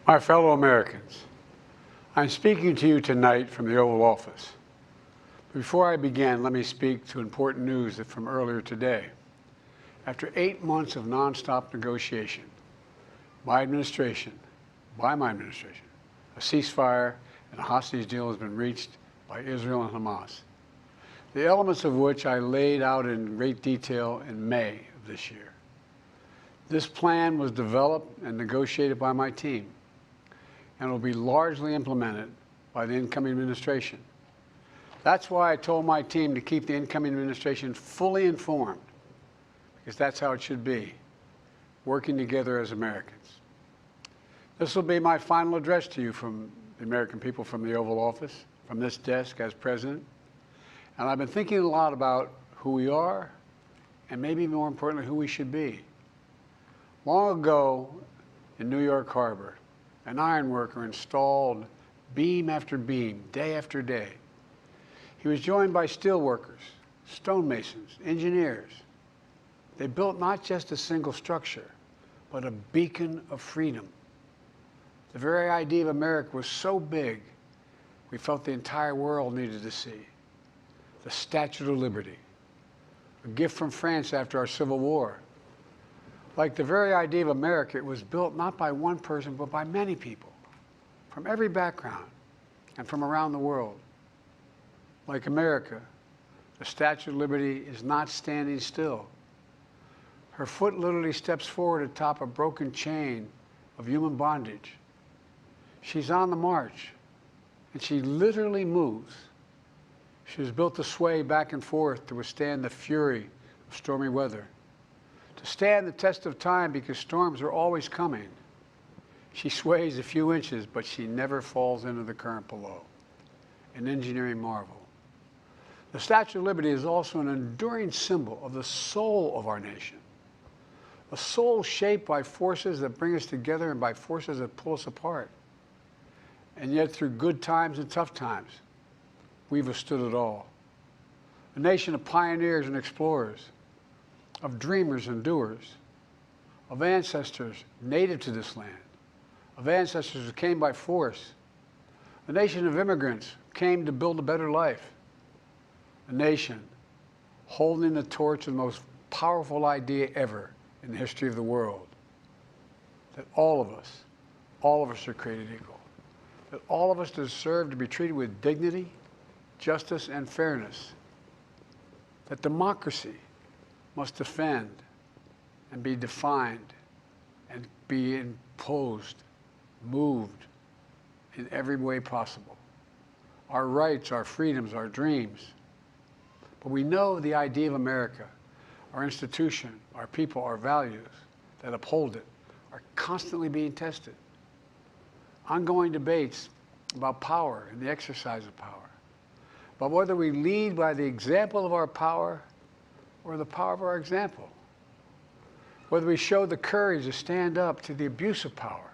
My fellow Americans, I'm speaking to you tonight from the Oval Office. Before I begin, let me speak to important news from earlier today. After 8 months of nonstop negotiation, by my administration, a ceasefire and a hostage deal has been reached by Israel and Hamas, the elements of which I laid out in great detail in May of this year. This plan was developed and negotiated by my team and will be largely implemented by the incoming administration. That's why I told my team to keep the incoming administration fully informed, because that's how it should be, working together as Americans. This will be my final address to you from the American people from the Oval Office, from this desk as president. And I've been thinking a lot about who we are and maybe more importantly, who we should be. Long ago in New York Harbor, an iron worker installed beam after beam, day after day. He was joined by steel workers, stonemasons, engineers. They built not just a single structure, but a beacon of freedom. The very idea of America was so big, we felt the entire world needed to see. The Statue of Liberty, a gift from France after our Civil War. Like the very idea of America, it was built not by one person, but by many people, from every background and from around the world. Like America, the Statue of Liberty is not standing still. Her foot literally steps forward atop a broken chain of human bondage. She's on the march, and she literally moves. She was built to sway back and forth to withstand the fury of stormy weather, to stand the test of time because storms are always coming. She sways a few inches, but she never falls into the current below. An engineering marvel. The Statue of Liberty is also an enduring symbol of the soul of our nation. A soul shaped by forces that bring us together and by forces that pull us apart. And yet through good times and tough times, we've withstood it all. A nation of pioneers and explorers, of dreamers and doers, of ancestors native to this land, of ancestors who came by force, a nation of immigrants who came to build a better life, a nation holding the torch of the most powerful idea ever in the history of the world, that all of us are created equal, that all of us deserve to be treated with dignity, justice, and fairness, that democracy must defend and be defined and be imposed, moved in every way possible. Our rights, our freedoms, our dreams. But we know the idea of America, our institution, our people, our values that uphold it are constantly being tested. Ongoing debates about power and the exercise of power. But whether we lead by the example of our power or the power of our example. Whether we show the courage to stand up to the abuse of power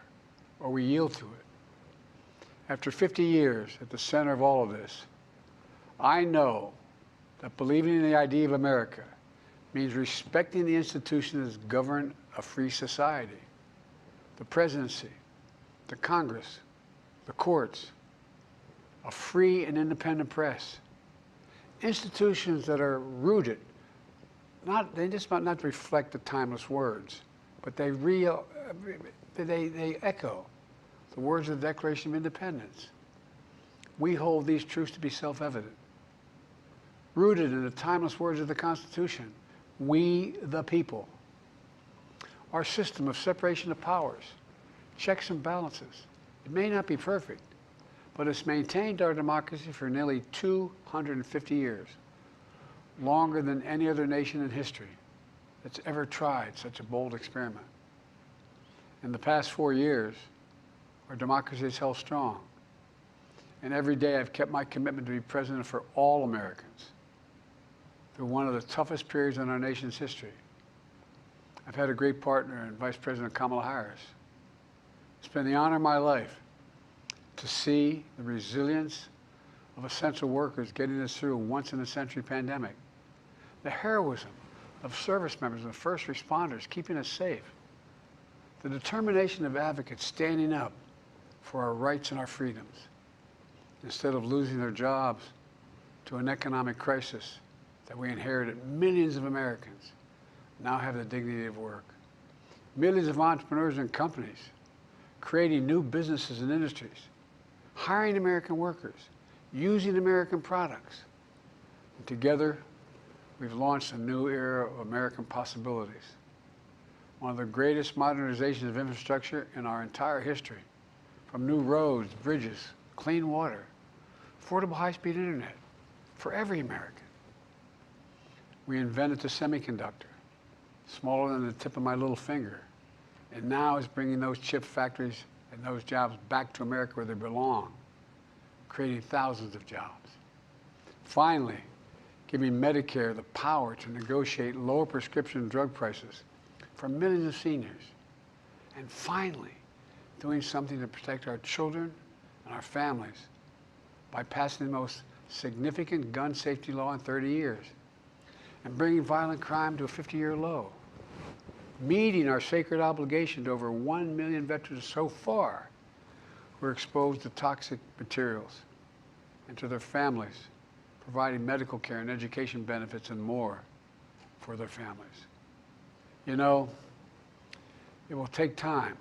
or we yield to it. After 50 years at the center of all of this, I know that believing in the idea of America means respecting the institutions that govern a free society. The presidency, the Congress, the courts, a free and independent press. Institutions that are rooted, they just might not reflect the timeless words, but they echo the words of the Declaration of Independence. We hold these truths to be self-evident. Rooted in the timeless words of the Constitution, we the people. Our system of separation of powers, checks and balances. It may not be perfect, but it's maintained our democracy for nearly 250 years, longer than any other nation in history that's ever tried such a bold experiment. In the past 4 years, our democracy has held strong. And every day I've kept my commitment to be president for all Americans through one of the toughest periods in our nation's history. I've had a great partner in Vice President Kamala Harris. It's been the honor of my life to see the resilience of essential workers getting us through a once-in-a-century pandemic. The heroism of service members and first responders keeping us safe. The determination of advocates standing up for our rights and our freedoms, instead of losing their jobs to an economic crisis that we inherited. Millions of Americans now have the dignity of work. Millions of entrepreneurs and companies creating new businesses and industries, hiring American workers, using American products. And together, we've launched a new era of American possibilities. One of the greatest modernizations of infrastructure in our entire history, from new roads, bridges, clean water, affordable high-speed internet for every American. We invented the semiconductor, smaller than the tip of my little finger, and now is bringing those chip factories and those jobs back to America where they belong, creating thousands of jobs. Finally, giving Medicare the power to negotiate lower prescription drug prices for millions of seniors. And finally, doing something to protect our children and our families by passing the most significant gun safety law in 30 years and bringing violent crime to a 50-year low, meeting our sacred obligation to over 1 million veterans so far who are exposed to toxic materials, and to their families, providing medical care and education benefits and more for their families. You know, it will take time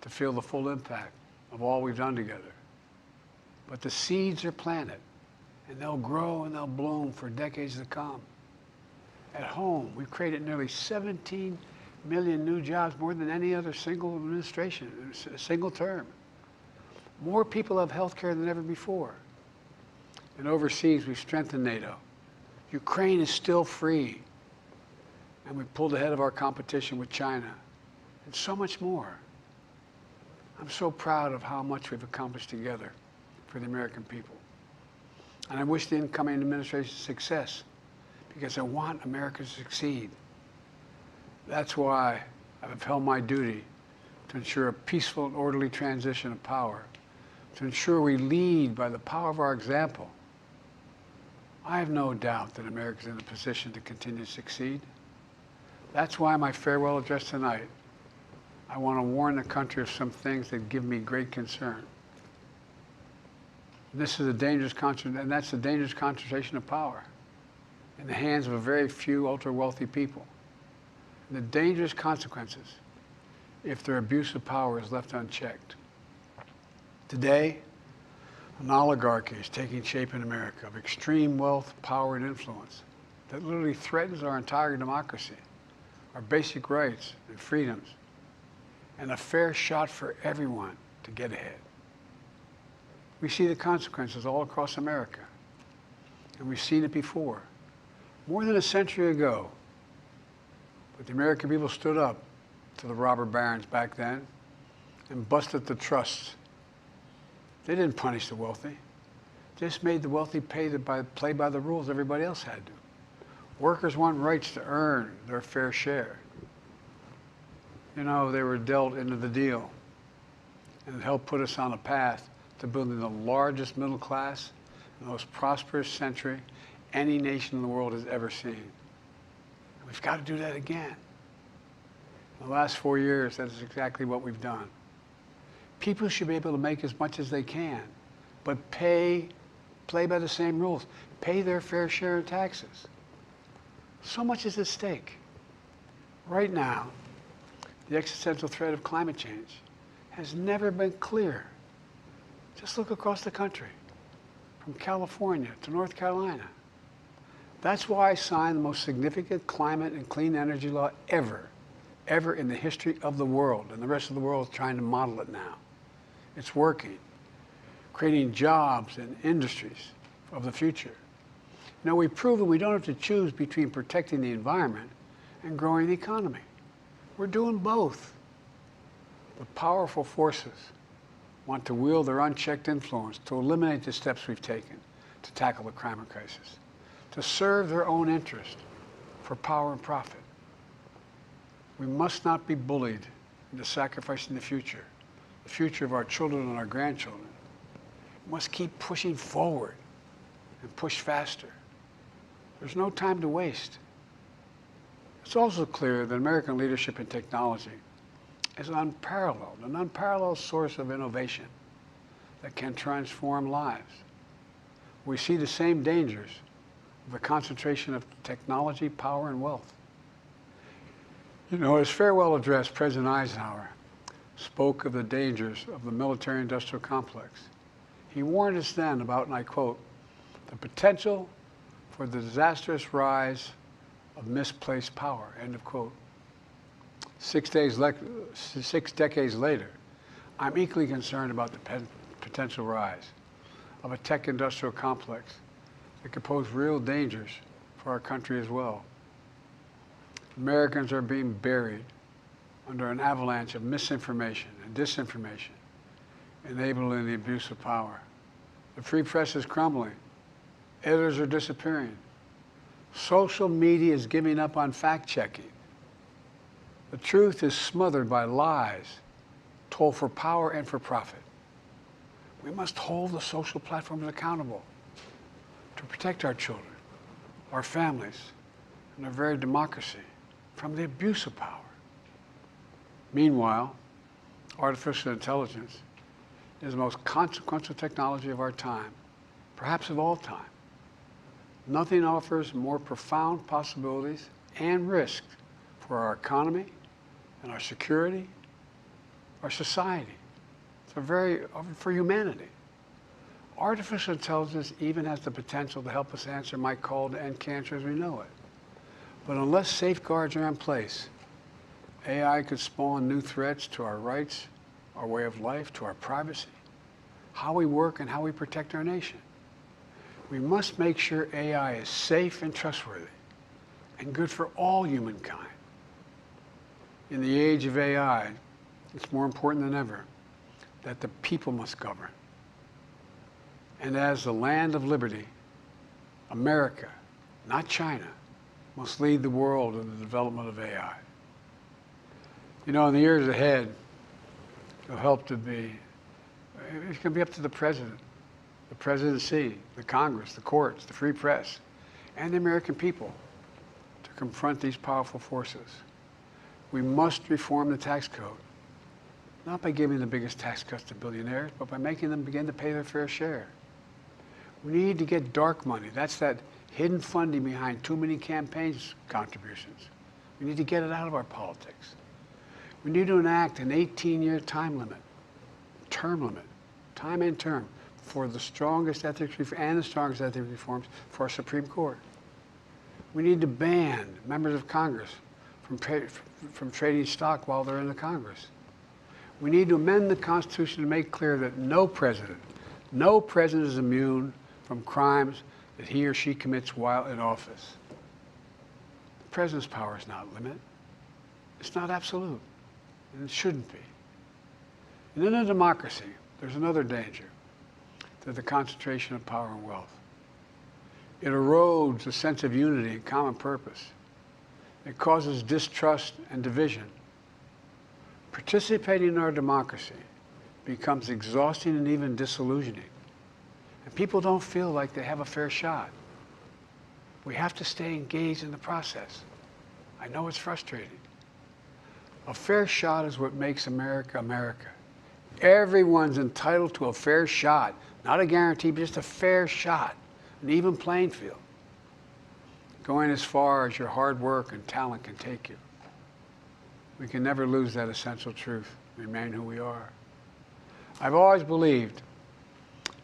to feel the full impact of all we've done together. But the seeds are planted, and they'll grow and they'll bloom for decades to come. At home, we've created nearly 17 million new jobs, more than any other single administration, a single term. More people have health care than ever before. And overseas, we've strengthened NATO. Ukraine is still free. And we pulled ahead of our competition with China, and so much more. I'm so proud of how much we've accomplished together for the American people. And I wish the incoming administration success, because I want America to succeed. That's why I've upheld my duty to ensure a peaceful and orderly transition of power, to ensure we lead by the power of our example. I have no doubt that America is in a position to continue to succeed. That's why my farewell address tonight, I want to warn the country of some things that give me great concern. This is a dangerous and that's a dangerous concentration of power in the hands of a very few ultra-wealthy people. And the dangerous consequences if their abuse of power is left unchecked. Today, an oligarchy is taking shape in America of extreme wealth, power, and influence that literally threatens our entire democracy, our basic rights and freedoms, and a fair shot for everyone to get ahead. We see the consequences all across America, and we've seen it before. More than a century ago, but the American people stood up to the robber barons back then and busted the trusts. They didn't punish the wealthy. They just made the wealthy play by the rules everybody else had to. Workers want rights to earn their fair share. You know, they were dealt into the deal, and it helped put us on a path to building the largest middle class, the most prosperous century any nation in the world has ever seen. And we've got to do that again. In the last 4 years, that is exactly what we've done. People should be able to make as much as they can, but play by the same rules. Pay their fair share of taxes. So much is at stake. Right now, the existential threat of climate change has never been clearer. Just look across the country, from California to North Carolina. That's why I signed the most significant climate and clean energy law ever in the history of the world, and the rest of the world is trying to model it now. It's working, creating jobs and industries of the future. Now, we've proven we don't have to choose between protecting the environment and growing the economy. We're doing both. The powerful forces want to wield their unchecked influence to eliminate the steps we've taken to tackle the climate crisis, to serve their own interest for power and profit. We must not be bullied into sacrificing the future of our children and our grandchildren. We must keep pushing forward and push faster. There's no time to waste. It's also clear that American leadership in technology is an unparalleled source of innovation that can transform lives. We see the same dangers of the concentration of technology, power, and wealth. You know, his farewell address, President Eisenhower spoke of the dangers of the military-industrial complex. He warned us then about, and I quote, the potential for the disastrous rise of misplaced power, end of quote. 6 decades later, I'm equally concerned about the potential rise of a tech-industrial complex that could pose real dangers for our country as well. Americans are being buried under an avalanche of misinformation and disinformation, enabling the abuse of power. The free press is crumbling. Editors are disappearing. Social media is giving up on fact-checking. The truth is smothered by lies told for power and for profit. We must hold the social platforms accountable to protect our children, our families, and our very democracy from the abuse of power. Meanwhile, artificial intelligence is the most consequential technology of our time, perhaps of all time. Nothing offers more profound possibilities and risks for our economy and our security, our society, for humanity. Artificial intelligence even has the potential to help us answer my call to end cancer as we know it. But unless safeguards are in place, AI could spawn new threats to our rights, our way of life, to our privacy, how we work, and how we protect our nation. We must make sure AI is safe and trustworthy and good for all humankind. In the age of AI, it's more important than ever that the people must govern. And as the land of liberty, America, not China, must lead the world in the development of AI. You know, in the years ahead, it's going to be up to the president, the presidency, the Congress, the courts, the free press, and the American people to confront these powerful forces. We must reform the tax code, not by giving the biggest tax cuts to billionaires, but by making them begin to pay their fair share. We need to get dark money. That's that hidden funding behind too many campaigns contributions. We need to get it out of our politics. We need to enact an 18-year time and term, for the strongest ethics reforms for our Supreme Court. We need to ban members of Congress from trading stock while they're in the Congress. We need to amend the Constitution to make clear that no president is immune from crimes that he or she commits while in office. The president's power is not limited. It's not absolute, and it shouldn't be. And in a democracy, there's another danger to the concentration of power and wealth. It erodes a sense of unity and common purpose. It causes distrust and division. Participating in our democracy becomes exhausting and even disillusioning. And people don't feel like they have a fair shot. We have to stay engaged in the process. I know it's frustrating. A fair shot is what makes America, America. Everyone's entitled to a fair shot. Not a guarantee, but just a fair shot, an even playing field. Going as far as your hard work and talent can take you. We can never lose that essential truth, remain who we are. I've always believed,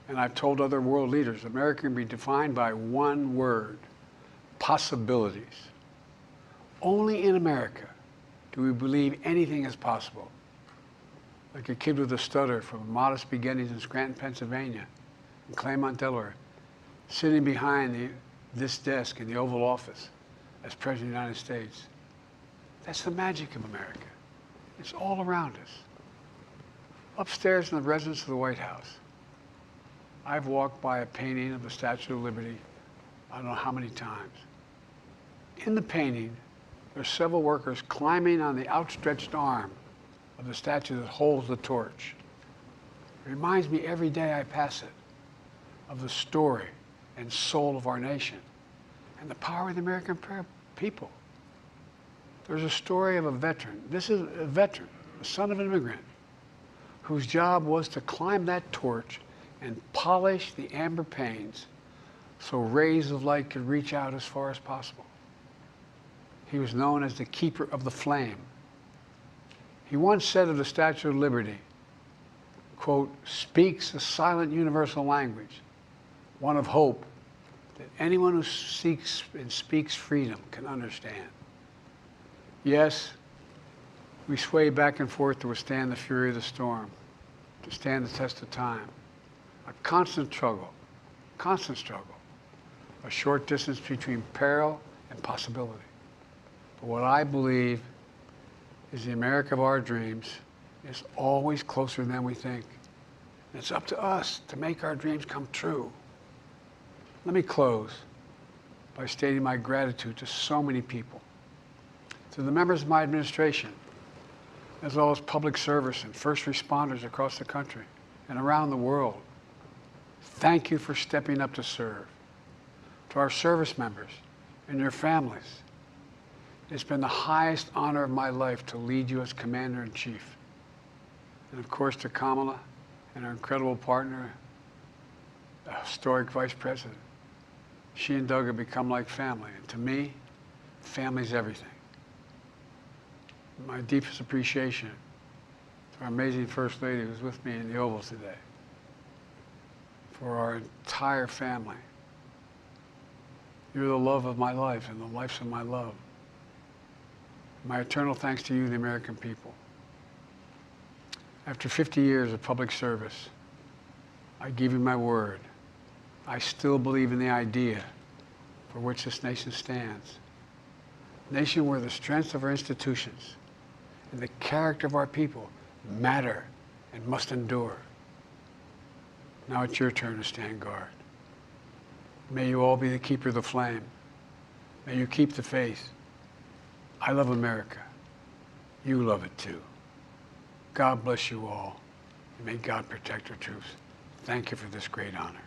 and I've told other world leaders, America can be defined by one word: possibilities. Only in America do we believe anything is possible. Like a kid with a stutter from modest beginnings in Scranton, Pennsylvania, and Claremont, Delaware, sitting behind this desk in the Oval Office as President of the United States. That's the magic of America. It's all around us. Upstairs in the residence of the White House, I've walked by a painting of the Statue of Liberty I don't know how many times. In the painting, there's several workers climbing on the outstretched arm of the statue that holds the torch. It reminds me every day I pass it of the story and soul of our nation and the power of the American people. There's a story of a veteran. This is a veteran, the son of an immigrant, whose job was to climb that torch and polish the amber panes so rays of light could reach out as far as possible. He was known as the keeper of the flame. He once said of the Statue of Liberty, quote, "speaks a silent universal language, one of hope that anyone who seeks and speaks freedom can understand." Yes, we sway back and forth to withstand the fury of the storm, to stand the test of time. A constant struggle, a short distance between peril and possibility. But what I believe is the America of our dreams is always closer than we think. And it's up to us to make our dreams come true. Let me close by stating my gratitude to so many people, to the members of my administration, as well as public service and first responders across the country and around the world. Thank you for stepping up to serve. To our service members and your families, it's been the highest honor of my life to lead you as Commander-in-Chief. And of course to Kamala and our incredible partner, the historic Vice President. She and Doug have become like family, and to me, family's everything. My deepest appreciation to our amazing First Lady who's with me in the Oval today, for our entire family. You're the love of my life and the lives of my love. My eternal thanks to you, the American people. After 50 years of public service, I give you my word. I still believe in the idea for which this nation stands. A nation where the strengths of our institutions and the character of our people matter and must endure. Now it's your turn to stand guard. May you all be the keeper of the flame. May you keep the faith. I love America. You love it too. God bless you all, and may God protect our troops. Thank you for this great honor.